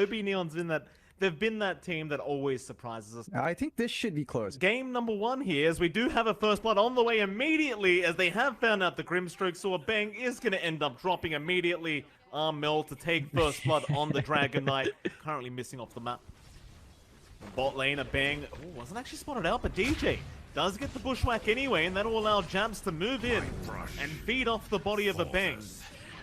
OB.Neon's in that. They've been that team that always surprises us. I think this should be close. Game number 1 here, as we do have a first blood on the way immediately, as they have found out the Grimstroke, so a bang is going to end up dropping immediately. Armel to take first blood on the Dragon Knight, currently missing off the map. Bot lane, a bang. Ooh, wasn't actually spotted out, but DJ does get the bushwhack anyway, and that'll allow Jabs to move in and feed off the body of a bang.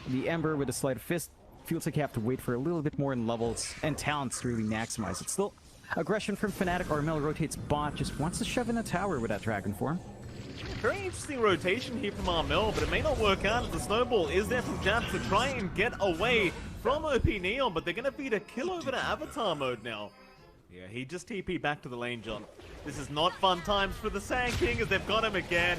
The Ember with a sleight of fist feels like you have to wait for a little bit more in levels and talents to really maximize it. Still, aggression from Fnatic. Armel rotates bot, just wants to shove in a tower with that dragon form. Very interesting rotation here from Armel, but it may not work out as the snowball is there from Jabs to try and get away from OB.Neon, but they're going to feed a kill over to Avatar mode now. Yeah, he just TP'd back to the lane, John. This is not fun times for the Sand King as they've got him again.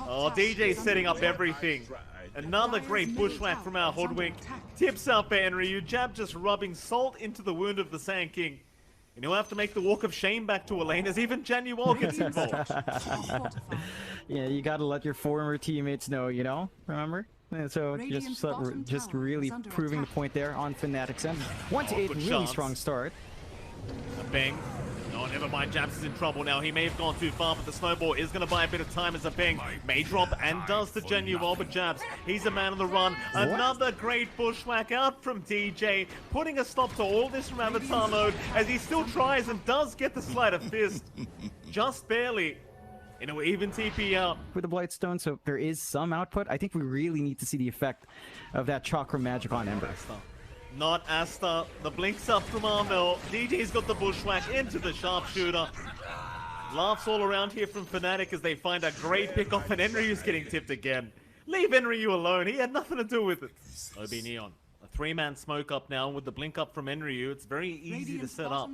Oh, DJ's setting up everything. Another great bushwhack from our Hoodwink. Tips out for Enryu. Jab just rubbing salt into the wound of the Sand King. And he'll have to make the walk of shame back to a lane as even Januel gets involved. Yeah, you gotta let your former teammates know, you know? Remember? And so just really proving the point there on Fnatic's end. 1-8, really strong start. A bang. No, never mind. Jabs is in trouble now. He may have gone too far, but the snowball is going to buy a bit of time as a bang may drop and does to Genuel, but Jabs, he's a man on the run. Another great bushwhack out from DJ, putting a stop to all this from Avatar mode as he still tries and does get the sleight of fist. Just barely. In an even TP out. With the Blightstone, so there is some output. I think we really need to see the effect of that Chakra magic on Ember. Not Asta. The blinks up from Armel. DJ's got the bushwhack into the sharpshooter. Laughs all around here from Fnatic as they find a great pick off, and Enryu's getting tipped again. Leave Enryu alone. He had nothing to do with it. OB.Neon. A 3-man smoke up now with the blink up from Enryu. It's very easy to set up.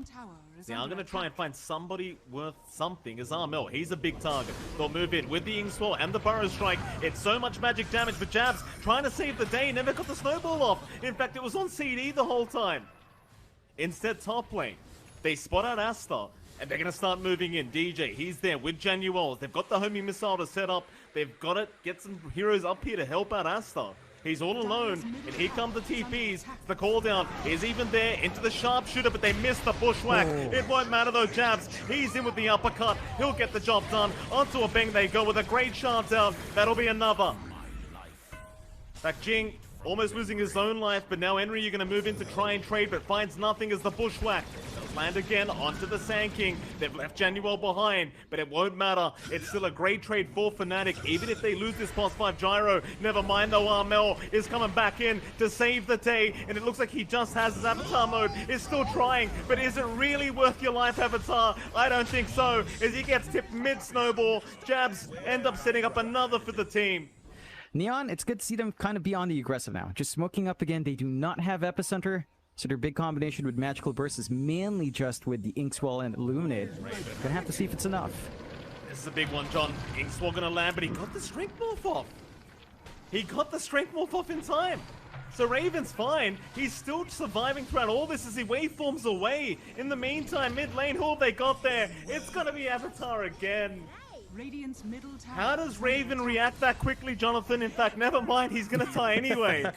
See, I'm going to try and find somebody worth something as Armel. He's a big target. They'll move in with the Ingswell and the Burrow Strike. It's so much magic damage, but Jabs trying to save the day. Never got the snowball off. In fact, it was on CD the whole time. Instead, top lane. They spot out Asta. And they're going to start moving in. DJ, he's there with Januel. They've got the homing missile to set up. They've got to get some heroes up here to help out Asta. He's all alone, and here come the TPs. The call down is even there into the sharpshooter, but they missed the bushwhack. It won't matter though, Jabs. He's in with the uppercut. He'll get the job done. Onto a bang they go with a great shard down. That'll be another. In fact, Jing almost losing his own life, but now Enry, you're going to move in to try and trade, but finds nothing as the bushwhack. Land again onto the Sand King. They've left Januel behind, but it won't matter. It's still a great trade for Fnatic, even if they lose this plus 5 gyro. Never mind though, Armel is coming back in to save the day, and it looks like he just has his Avatar mode. Is still trying, but is it really worth your life, Avatar? I don't think so, as he gets tipped mid-snowball. Jabs end up setting up another for the team. Neon, it's good to see them kind of be on the aggressive now. Just smoking up again. They do not have Epicenter. So their big combination with Magical Burst is mainly just with the Inkswell and Illuminate. Gonna have to see if it's enough. This is a big one, John. Inkswell gonna land, but he got the Strength Morph off. He got the Strength Morph off in time. So Raven's fine. He's still surviving throughout all this as he waveforms away. In the meantime, mid lane, who have they got there? It's gonna be Avatar again. How does Raven react that quickly, Jonathan? In fact, never mind, he's gonna tie anyway.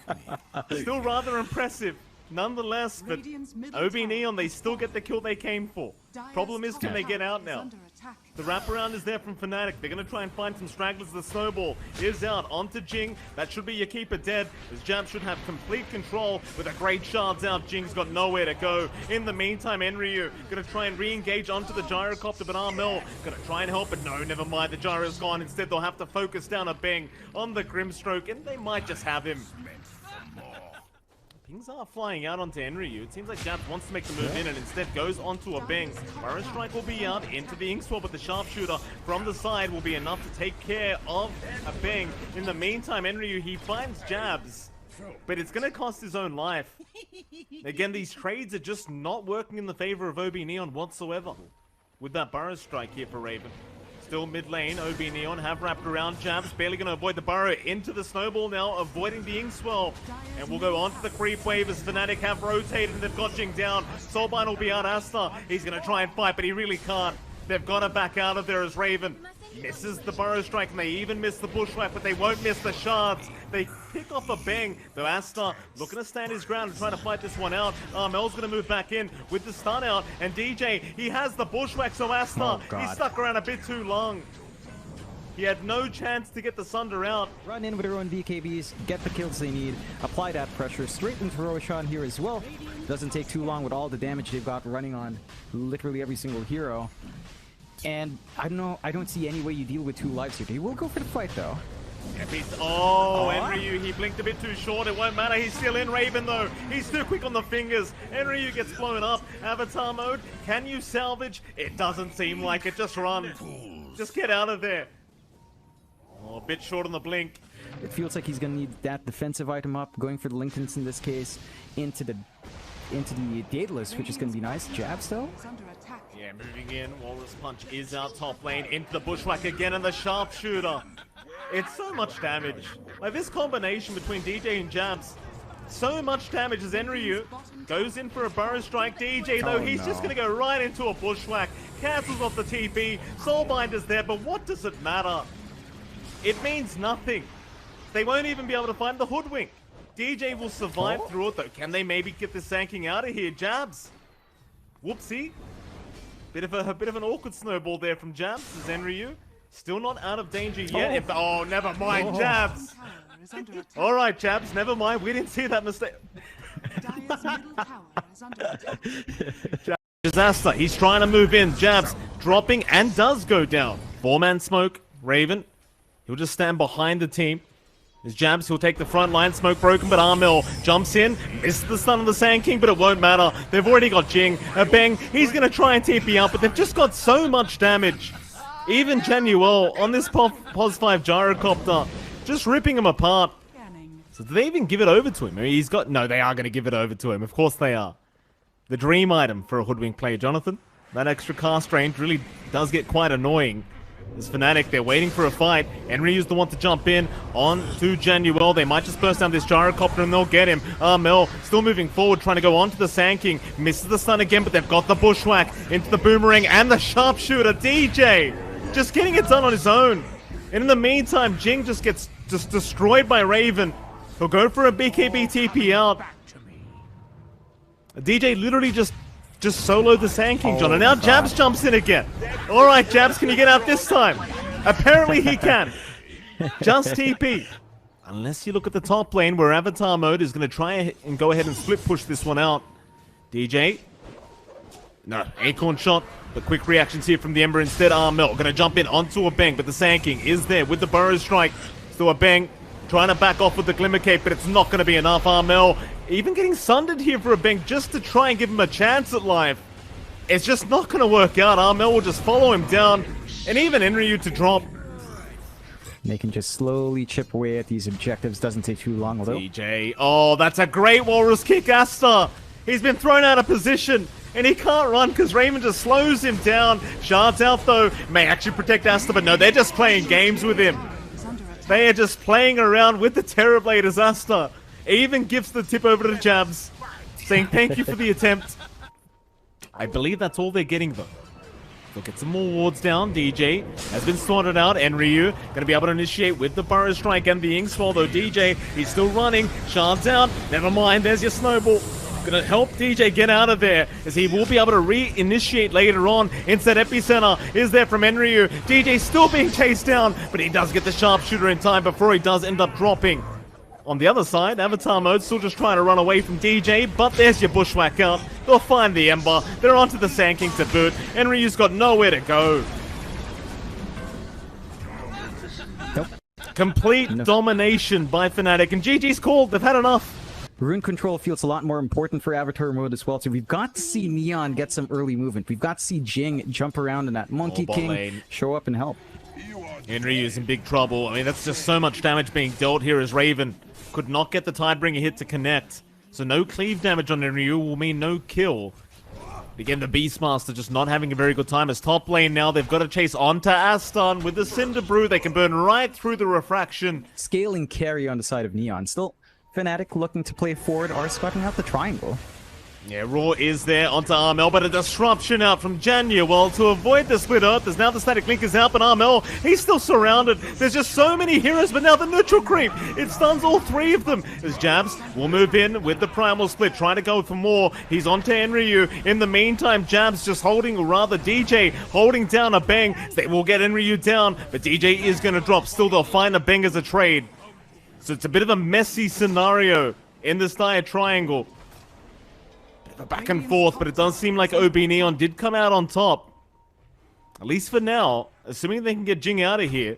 Still rather impressive. Nonetheless, but OB.Neon, they still get the kill they came for. Problem is, can they get out now? The wraparound is there from Fnatic. They're going to try and find some stragglers. The snowball is out onto Jing. That should be your keeper dead, as Jab should have complete control with a great shards out. Jing's got nowhere to go. In the meantime, Enryu going to try and re-engage onto the gyrocopter, but Armel going to try and help, but no, never mind. The gyro's gone. Instead, they'll have to focus down a bang on the Grimstroke, and they might just have him. Pings are flying out onto Enryu. It seems like Jab wants to make the move in and instead goes onto a bang. Burrow Strike will be out into the Inkswell, but the sharpshooter from the side will be enough to take care of a bang. In the meantime, Enryu, he finds Jabs, but it's going to cost his own life. Again, these trades are just not working in the favor of OB.Neon whatsoever. With that Burrow Strike here for Raven. Still mid lane, OB.Neon have wrapped around Jabs, barely going to avoid the burrow into the snowball now, avoiding the Inkswell. And we'll go on to the creep wave as Fnatic have rotated and they've got Jing down. Soulbind will be out Asta. He's going to try and fight, but he really can't. They've got to back out of there as Raven Misses the Burrow Strike, and they even miss the Bushwhack, but they won't miss the shards. They pick off a bang, though Asta looking to stand his ground and try to fight this one out. Mel's going to move back in with the stun out, and DJ, he has the Bushwhack, so Asta, he stuck around a bit too long. He had no chance to get the Sunder out. Run in with their own BKBs, get the kills they need, apply that pressure straight into Roshan here as well. Doesn't take too long with all the damage they've got running on literally every single hero. And I don't see any way you deal with 2 lives here. He will go for the fight though. Enryu, he blinked a bit too short. It won't matter. He's still in Raven though. He's too quick on the fingers. Enryu gets blown up. Avatar mode. Can you salvage? It doesn't seem like it. Just run. Just get out of there. Oh, a bit short on the blink. It feels like he's going to need that defensive item up, going for the Linken's in this case, into the Daedalus, which is going to be nice. Jab still? Yeah, moving in. Walrus Punch is out top lane. Into the Bushwhack again and the Sharpshooter. It's so much damage. Like this combination between DJ and Jabs. So much damage as Enryu goes in for a Burrow Strike. DJ though, he's just going to go right into a Bushwhack. Cancels off the TP. Soulbinder's there, but what does it matter? It means nothing. They won't even be able to find the Hoodwink. DJ will survive through it though. Can they maybe get the Sanking out of here? Jabs. Whoopsie. Bit of an awkward snowball there from Jabs as Enryu. Still not out of danger yet. Oh, never mind, Jabs. All right, Jabs, never mind. We didn't see that mistake. Disaster. He's trying to move in. Jabs dropping and does go down. 4-man smoke. Raven. He'll just stand behind the team. His Jabs, he'll take the front line, smoke broken, but Armel jumps in, missed the stun of the Sand King, but it won't matter. They've already got Jing, a bang, he's gonna try and TP out, but they've just got so much damage. Even Januel on this POS 5 gyrocopter, just ripping him apart. So do they even give it over to him? I mean, no, they are gonna give it over to him, of course they are. The dream item for a Hoodwink player, Jonathan. That extra cast range really does get quite annoying. This Fnatic, they're waiting for a fight. Enryu's the one to jump in on to Januel. They might just burst down this gyrocopter and they'll get him. Mel still moving forward, trying to go on to the Sand King. Misses the stun again, but they've got the Bushwhack into the Boomerang and the Sharpshooter. DJ just getting it done on his own. And in the meantime, Jing just gets destroyed by Raven. He'll go for a BKB TP out. DJ literally just soloed the Sand King, John, and now Jabs jumps in again. All right, Jabs, can you get out this time? Apparently he can. Just TP. Unless you look at the top lane where Avatar mode is going to try and go ahead and split push this one out. DJ. No, Acorn shot, but quick reactions here from the Ember instead. Armel going to jump in onto a bang, but the Sand King is there with the Burrow Strike. Still a bang. Trying to back off with the Glimmer Cape, but it's not going to be enough. Armel even getting sundered here for a bang just to try and give him a chance at life. It's just not going to work out. Armel will just follow him down, and even Enryu to drop. They can just slowly chip away at these objectives. Doesn't take too long, although. DJ, oh, that's a great Walrus kick, Asta. He's been thrown out of position, and he can't run because Raymond just slows him down. Shards out, though. May actually protect Asta, but no, they're just playing games with him. They are just playing around with the Terrorblade as Asta even gives the tip over to Jabs, saying thank you for the attempt. I believe that's all they're getting, though. They'll get some more wards down. DJ has been sorted out. Enryu going to be able to initiate with the Burrow Strike and the Inkswell, though DJ, he's still running. Shards out. Never mind, there's your snowball. Gonna help DJ get out of there, as he will be able to re-initiate later on. Instead, Epicenter is there from Enryu. DJ still being chased down, but he does get the Sharpshooter in time before he does end up dropping. On the other side, Avatar mode still just trying to run away from DJ, but there's your Bushwhack out. They'll find the Ember. They're onto the Sand King to boot. Enryu's got nowhere to go. Nope. Complete domination by Fnatic, and GG's called. They've had enough. Rune control feels a lot more important for Avatar mode as well, so we've got to see Neon get some early movement. We've got to see Jing jump around and that Monkey King show up and help. Enryu is in big trouble. I mean, that's just so much damage being dealt here as Raven could not get the Tidebringer hit to connect. So no cleave damage on Enryu will mean no kill. Again, the Beastmaster just not having a very good time as top lane now. They've got to chase onto Aston with the Cinder Brew. They can burn right through the refraction. Scaling carry on the side of Neon. Still, Fnatic looking to play forward are scouting out the triangle. Yeah, Raw is there onto Armel, but a disruption out from Januel to avoid the split earth. There's now the static link is out, but Armel, he's still surrounded. There's just so many heroes, but now the neutral creep. It stuns all three of them. As Jabs will move in with the primal split, trying to go for more. He's onto Enryu. In the meantime, Jabs just holding, or rather DJ, holding down a Bang. They will get Enryu down, but DJ is going to drop. Still, they'll find a Bang as a trade. So it's a bit of a messy scenario in this dire triangle. Back and forth, but it does seem like OB.Neon did come out on top. At least for now, assuming they can get Jing out of here.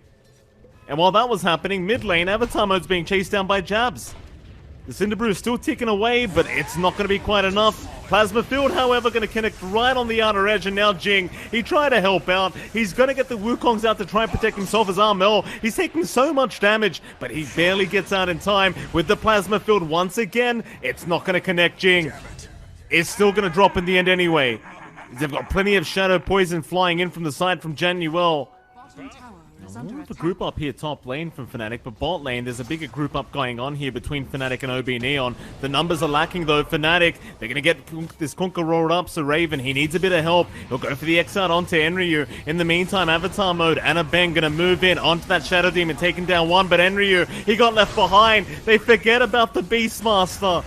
And while that was happening, mid lane, Avatar Mode's being chased down by Jabs. The Cinderbrew is still ticking away, but it's not going to be quite enough. Plasma Field, however, going to connect right on the outer edge, and now Jing, he tried to help out. He's going to get the Wukongs out to try and protect himself as Armel. He's taking so much damage, but he barely gets out in time with the Plasma Field. Once again, it's not going to connect Jing. It's still going to drop in the end anyway. They've got plenty of Shadow Poison flying in from the side from Januel. More of a group up here top lane from Fnatic, but bot lane, there's a bigger group up going on here between Fnatic and OB.Neon. The numbers are lacking though. Fnatic, they're going to get this Kunkka rolled up, so Raven, he needs a bit of help. He'll go for the X out onto Enryu. In the meantime, Avatar Mode and a Bang going to move in onto that Shadow Demon, taking down one, but Enryu, he got left behind. They forget about the Beastmaster.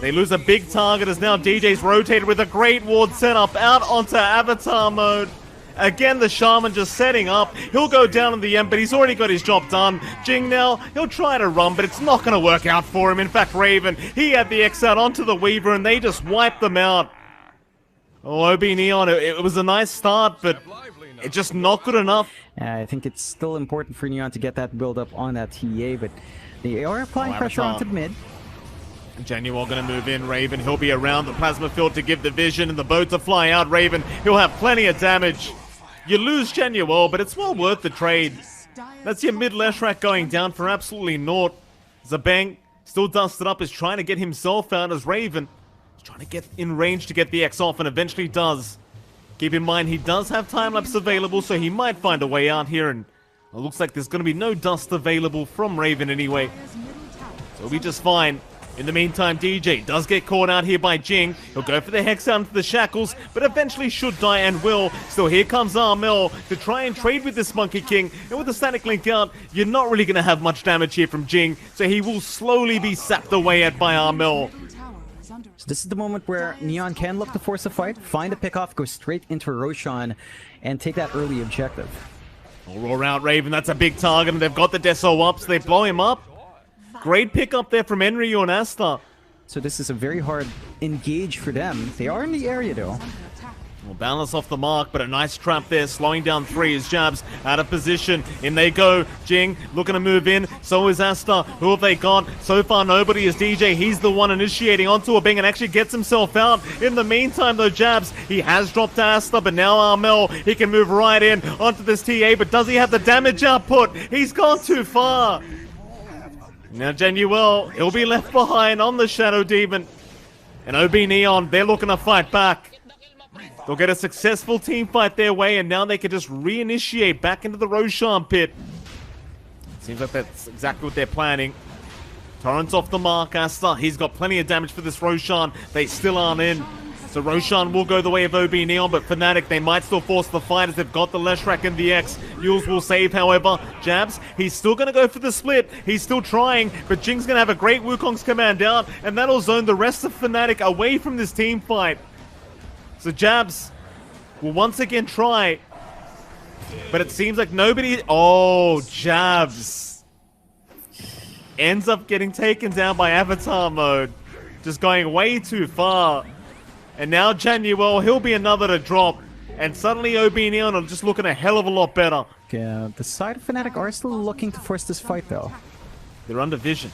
They lose a big target as now DJ's rotated with a great ward setup out onto Avatar Mode. Again, the Shaman just setting up. He'll go down in the end, but he's already got his job done. Jing now, he'll try to run, but it's not going to work out for him. In fact, Raven, he had the X out onto the Weaver, and they just wiped them out. Oh, OB.Neon, it was a nice start, but it's just not good enough. I think it's still important for Neon to get that build up on that TA, but they are applying pressure onto the mid. Januel going to move in. Raven, he'll be around the Plasma Field to give the vision and the boat to fly out. Raven, he'll have plenty of damage. You lose Januel, but it's well worth the trade. That's your mid Leshrac going down for absolutely naught. Zabang, still dusted up, is trying to get himself out as Raven is trying to get in range to get the X off, and eventually does. Keep in mind, he does have time-lapse available, so he might find a way out here, and it looks like there's going to be no dust available from Raven anyway. So he'll be just fine. In the meantime, DJ does get caught out here by Jing. He'll go for the Hex out into the Shackles, but eventually should die and will. So here comes Armel to try and trade with this Monkey King. And with the static link out, you're not really going to have much damage here from Jing. So he will slowly be sapped away at by Armel. So this is the moment where Neon can look to force a fight, find a pick-off, go straight into Roshan, and take that early objective. All roar out Raven, that's a big target, and they've got the Deso up, so they blow him up. Great pick up there from Enryu and Asta. So this is a very hard engage for them. They are in the area though. Well, balance off the mark, but a nice trap there, slowing down three as Jabs out of position. In they go. Jing looking to move in. So is Asta. Who have they got? So far, nobody is DJ. He's the one initiating onto a Bing and actually gets himself out. In the meantime, though, Jabs, he has dropped Asta, but now Armel, he can move right in onto this TA, but does he have the damage output? He's gone too far. Now Januel, he'll be left behind on the Shadow Demon. And OB.Neon, they're looking to fight back. They'll get a successful team fight their way, and now they can just reinitiate back into the Roshan pit. Seems like that's exactly what they're planning. Torrent's off the mark, Asta. He's got plenty of damage for this Roshan. They still aren't in. So Roshan will go the way of OB.Neon, but Fnatic, they might still force the fight as they've got the Leshrac and the X. Yules will save, however. Jabs, he's still going to go for the split. He's still trying, but Jing's going to have a great Wukong's command out, and that'll zone the rest of Fnatic away from this team fight. So Jabs will once again try, but it seems like nobody... Oh, Jabs ends up getting taken down by Avatar Mode. Just going way too far. And now Januel, he'll be another to drop. And suddenly OB.Neon are just looking a hell of a lot better. Yeah, the side of Fnatic are still looking to force this fight though. They're under vision.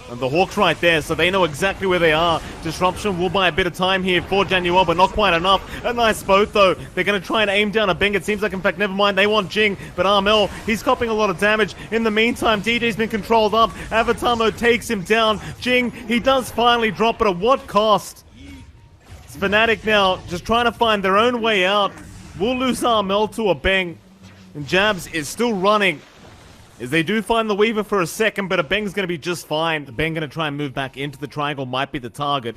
And the Hawk's right there, so they know exactly where they are. Disruption will buy a bit of time here for Januel, but not quite enough. A nice boat, though. They're going to try and aim down a Bing. It seems like, in fact, never mind. They want Jing, but Armel, he's copping a lot of damage. In the meantime, DJ's been controlled up. Avatar Mode takes him down. Jing, he does finally drop, but at what cost? It's Fnatic now just trying to find their own way out. We'll lose Armel to a Bang. And Jabs is still running. As they do find the Weaver for a second, but a Bang's going to be just fine. The Bang going to try and move back into the triangle, might be the target.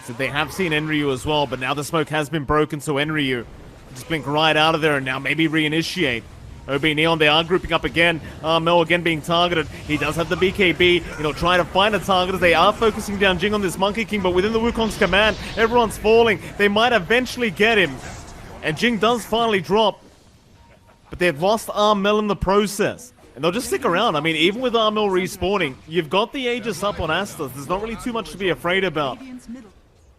So they have seen Enryu as well, but now the smoke has been broken, so Enryu just blink right out of there and now maybe reinitiate. OB.Neon, they are grouping up again. Mel again being targeted. He does have the BKB. Trying to find a target as they are focusing down Jing on this Monkey King, but within the Wukong's command, everyone's falling. They might eventually get him. And Jing does finally drop. But they've lost Mel in the process. And they'll just stick around. I mean, even with Mel respawning, you've got the Aegis up on Astas. There's not really too much to be afraid about.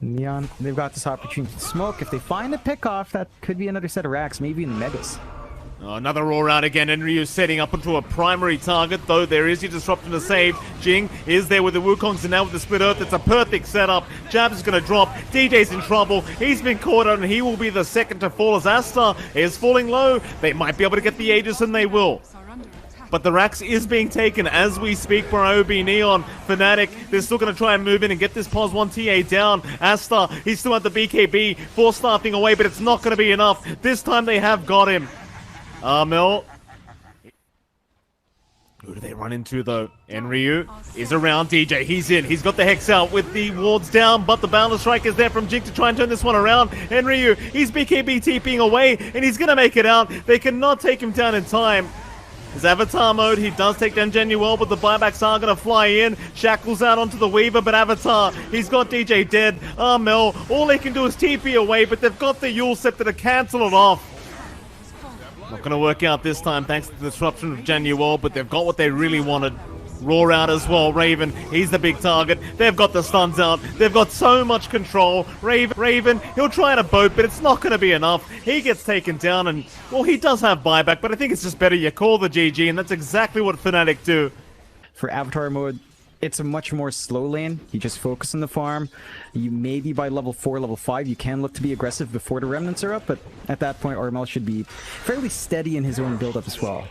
Neon, they've got this opportunity to smoke. If they find a pick-off, that could be another set of racks, maybe in the Megas. Oh, another roar out again. Enryu setting up onto a primary target, though there is your disruption to save. Jing is there with the Wukongs, and now with the split earth, it's a perfect setup. Jabs is going to drop. DJ's in trouble. He's been caught out, and he will be the second to fall as Asta is falling low. They might be able to get the Aegis, and they will. But the Rax is being taken as we speak for OB.Neon. Fnatic, they're still going to try and move in and get this POS 1 TA down. Asta, he's still at the BKB, 4-staffing away, but it's not going to be enough. This time they have got him. Mel. Who do they run into though? Enryu is around DJ. He's in. He's got the Hex out with the wards down, but the Boundless Strike is there from Jing to try and turn this one around. Enryu, he's BKB TPing away, and he's going to make it out. They cannot take him down in time. His Avatar mode, he does take down Genuel, but the buybacks are going to fly in. Shackles out onto the Weaver, but Avatar, he's got DJ dead. Mel, all they can do is TP away, but they've got the Yule Scepter to cancel it off. Not going to work out this time thanks to the disruption of Genuel, but they've got what they really wanted. Roar out as well. Raven, he's the big target. They've got the stuns out. They've got so much control. Raven, he'll try to boat, but it's not going to be enough. He gets taken down, and, well, he does have buyback, but I think it's just better you call the GG, and that's exactly what Fnatic do. For Avatar mode, it's a much more slow lane. You just focus on the farm. You maybe by level 4, level 5, you can look to be aggressive before the remnants are up, but at that point, Armel should be fairly steady in his own build-up as well.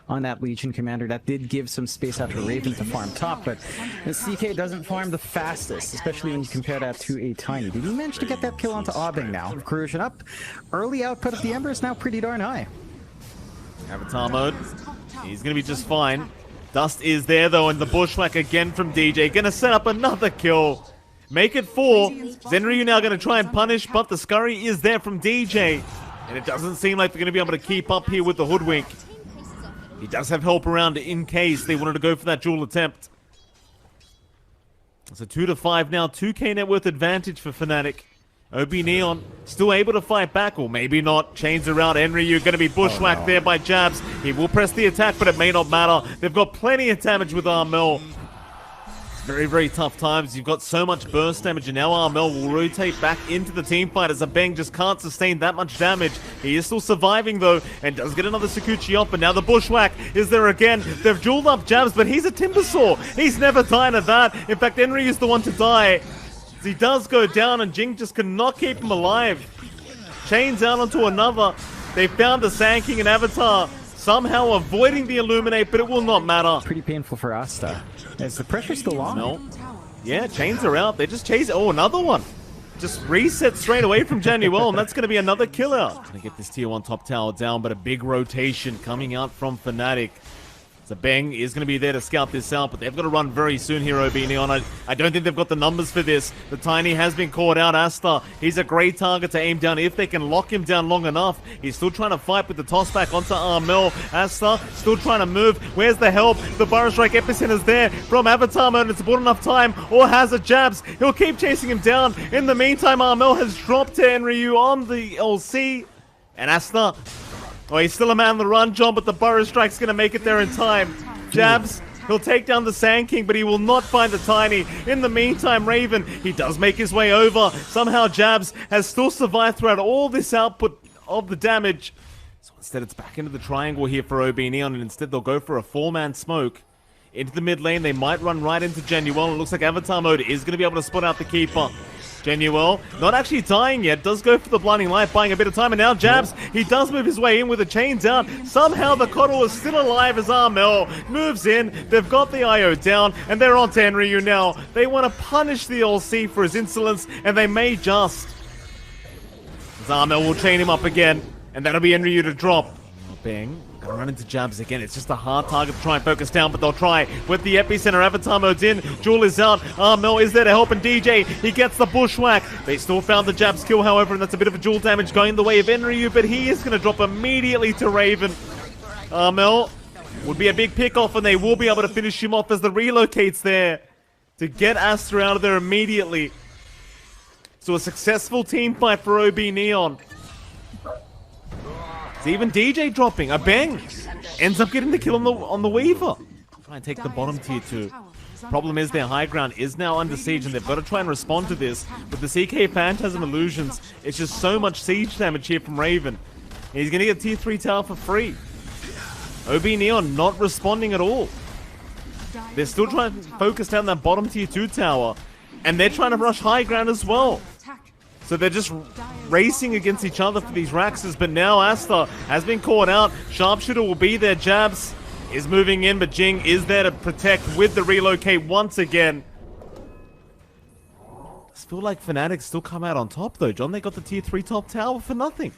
On that Legion Commander, that did give some space after Raven to farm top, but the CK doesn't farm the fastest, especially when you compare that to a Tiny. Did he manage to get that kill onto Aubing now? Corrosion up. Early output of the Ember is now pretty darn high. Avatar mode. He's going to be just fine. Dust is there, though, and the Bushwhack again from DJ. Going to set up another kill. Make it 4. Zenryu now going to try and punish, but the Scurry is there from DJ. And it doesn't seem like they're going to be able to keep up here with the Hoodwink. He does have help around in case they wanted to go for that dual attempt. It's a 2-5 now. 2k net worth advantage for Fnatic. OB.Neon still able to fight back, or maybe not. Chains around Enryu, going to be bushwhacked there by Jabs. He will press the attack, but it may not matter. They've got plenty of damage with Armel. Very, very tough times. You've got so much burst damage, and now Armel will rotate back into the team fight as Abeng just can't sustain that much damage. He is still surviving, though, and does get another Sakuchi off, but now the Bushwhack is there again. They've jeweled up Jabs, but he's a Timbersaw. He's never dying at that. In fact, Enryu is the one to die. He does go down, and Jing just cannot keep him alive. Chains out onto another. They found the Sand King and Avatar, somehow avoiding the Illuminate, but it will not matter. Pretty painful for Asta. Is the pressure still on? No. Yeah, chains are out. They just chase. Oh, another one. Just reset straight away from Genuel, and that's going to be another killer. Going to get this tier 1 top tower down, but a big rotation coming out from Fnatic. So Beng is going to be there to scout this out, but they've got to run very soon here, OB.Neon. I don't think they've got the numbers for this. The Tiny has been caught out. Asta, he's a great target to aim down if they can lock him down long enough. He's still trying to fight with the toss back onto Armel. Asta still trying to move. Where's the help? The Burrow Strike Epicenter's there from Avatar mode. It's bought enough time, or has a Jabs. He'll keep chasing him down. In the meantime, Armel has dropped to Enryu on the LC. And Asta... oh, he's still a man on the run, John, but the Burrow Strike's going to make it there in time. Jabs, he'll take down the Sand King, but he will not find the Tiny. In the meantime, Raven, he does make his way over. Somehow Jabs has still survived throughout all this output of the damage. So instead, it's back into the triangle here for OB.Neon, and instead they'll go for a 4-man smoke. Into the mid lane, they might run right into Genuel. It looks like Avatar mode is going to be able to spot out the Keeper. Genuel, not actually dying yet, does go for the Blinding Light, buying a bit of time, and now Jabs, he does move his way in with the chains out. Somehow the Coddle is still alive as Armel moves in. They've got the IO down, and they're on to Enryu now. They want to punish the LC for his insolence, and they may just. As Armel will chain him up again, and that'll be Enryu to drop. Bang. Gonna run into Jabs again. It's just a hard target to try and focus down, but they'll try with the epicenter. Avatar mode's in. Jewel is out. Mel is there to help, and DJ, he gets the bushwhack. They still found the Jabs kill, however, and that's a bit of a Jewel damage going the way of Enryu, but he is gonna drop immediately to Raven. Mel would be a big pick-off, and they will be able to finish him off as the relocate's there to get Astra out of there immediately. So a successful team fight for OB.Neon. It's even DJ dropping. A bang ends up getting the kill on the Weaver. Try and take the bottom tier 2. Problem is their high ground is now under siege, and they've got to try and respond to this. With the CK Phantasm Illusions, it's just so much siege damage here from Raven. He's going to get tier 3 tower for free. OB.Neon not responding at all. They're still trying to focus down that bottom tier 2 tower, and they're trying to rush high ground as well. So they're just racing against each other for these Raxes, but now Asta has been caught out. Sharpshooter will be there. Jabs is moving in, but Jing is there to protect with the relocate once again. I feel like Fnatic still come out on top though, John. They got the tier 3 top tower for nothing.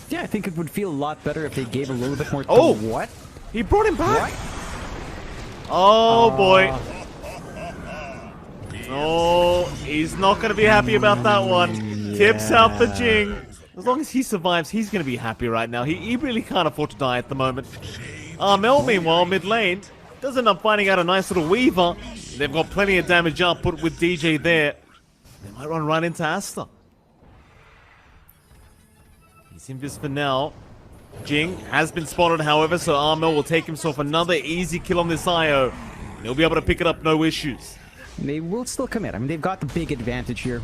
Yeah, I think it would feel a lot better if they gave a little bit more. Oh, what? He brought him back. What? Oh boy. Oh, he's not going to be happy about that one. Yeah. Tips out for Jing. As long as he survives, he's going to be happy right now. He really can't afford to die at the moment. Mel, meanwhile, mid lane, does end up finding out a nice little Weaver. They've got plenty of damage output with DJ there. They might run right into Asta. He's in this for now. Jing has been spotted, however, so Armel will take himself another easy kill on this IO. He'll be able to pick it up, no issues. They will still commit. I mean, they've got the big advantage here.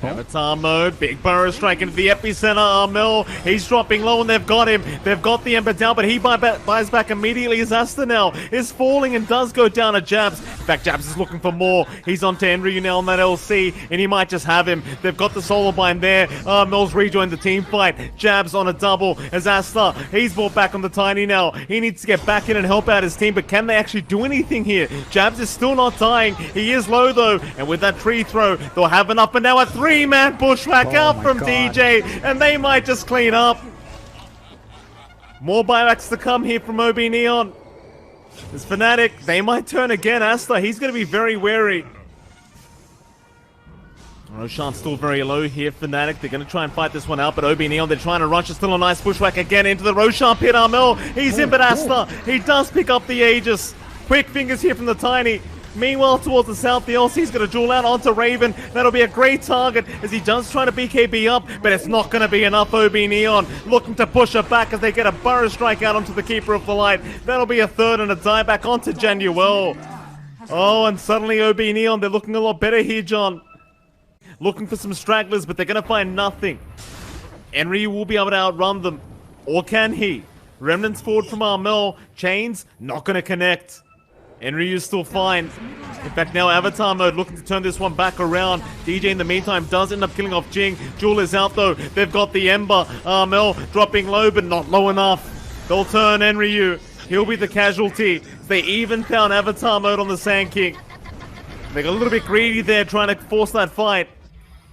Avatar mode, big burrow strike into the epicenter. Armel, he's dropping low and they've got him. They've got the Ember down, but he buys back immediately as Asta now is falling and does go down to Jabs. In fact, Jabs is looking for more. He's on to Enryu now on that LC, and he might just have him. They've got the solar bind there. Armel's rejoined the team fight. Jabs on a double as Asta, he's brought back on the Tiny now. He needs to get back in and help out his team, but can they actually do anything here? Jabs is still not dying. He is low though, and with that tree throw, they'll have enough, and now a 3-man bushwhack out from DJ, and they might just clean up. More buybacks to come here from OB.Neon. This Fnatic, they might turn again. Asta, he's going to be very wary. Roshan's still very low here. Fnatic, they're going to try and fight this one out, but OB.Neon, they're trying to rush. It's still a nice bushwhack again into the Roshan pit. Armel, he's in, but Asta, he does pick up the Aegis. Quick fingers here from the Tiny. Meanwhile, towards the south, the LC's going to duel out onto Raven. That'll be a great target as he does try to BKB up, but it's not going to be enough. OB.Neon looking to push it back as they get a burrow strike out onto the Keeper of the Light. That'll be a third and a dieback onto Januel. Oh, and suddenly OB.Neon, they're looking a lot better here, John. Looking for some stragglers, but they're going to find nothing. Enryu will be able to outrun them. Or can he? Remnants forward from Armel. Chains, not going to connect. Enryu's still fine. In fact, now Avatar mode looking to turn this one back around. DJ in the meantime does end up killing off Jing. Jewel is out though. They've got the Ember. Armel dropping low, but not low enough. They'll turn Enryu. He'll be the casualty. They even found Avatar mode on the Sand King. They got a little bit greedy there trying to force that fight.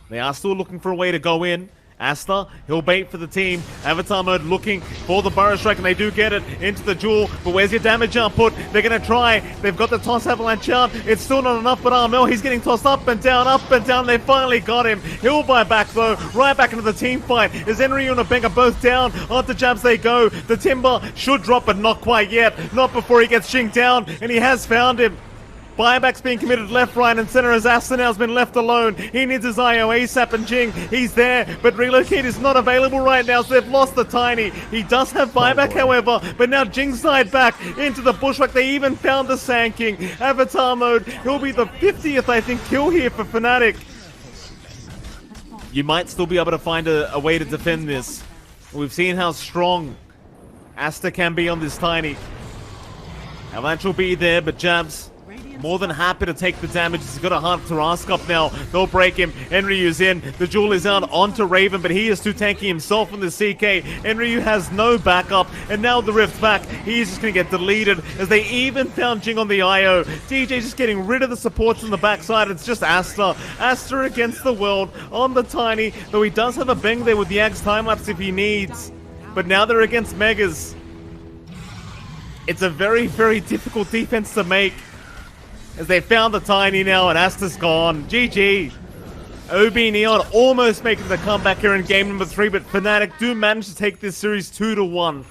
They are still looking for a way to go in. Asta, he'll bait for the team. Avatar mode looking for the burrow strike, and they do get it into the duel. But where's your damage output? They're going to try. They've got the toss avalanche out. It's still not enough, but Armel, he's getting tossed up and down, up and down. They finally got him. He'll buy back, though. Right back into the team fight. Is Enryu and Abenga both down? Onto Jabs they go. The Timber should drop, but not quite yet. Not before he gets Jing down, and he has found him. Buybacks being committed left, right, and center as Asta now's been left alone. He needs his IO ASAP, and Jing, he's there, but Relocate is not available right now, so they've lost the Tiny. He does have buyback, however, but now Jing's side back into the bushwhack. They even found the Sand King. Avatar mode, he'll be the 50th, I think, kill here for Fnatic. You might still be able to find a way to defend this. We've seen how strong Asta can be on this Tiny. Avalanche will be there, but Jabs more than happy to take the damage. He's got a hard Tarask up now. They'll break him. Enryu's in. The Jewel is out onto Raven, but he is too tanky himself on the CK. Enryu has no backup, and now the Rift back. He's just going to get deleted as they even found Jing on the IO. DJ just getting rid of the supports on the backside. It's just Asta. Asta against the world on the Tiny, though he does have a bang there with the Axe time-lapse if he needs. But now they're against Megas. It's a very, very difficult defense to make. As they found the Tiny now and Asta's gone. GG. OB.Neon almost making the comeback here in game number 3, but Fnatic do manage to take this series 2-1.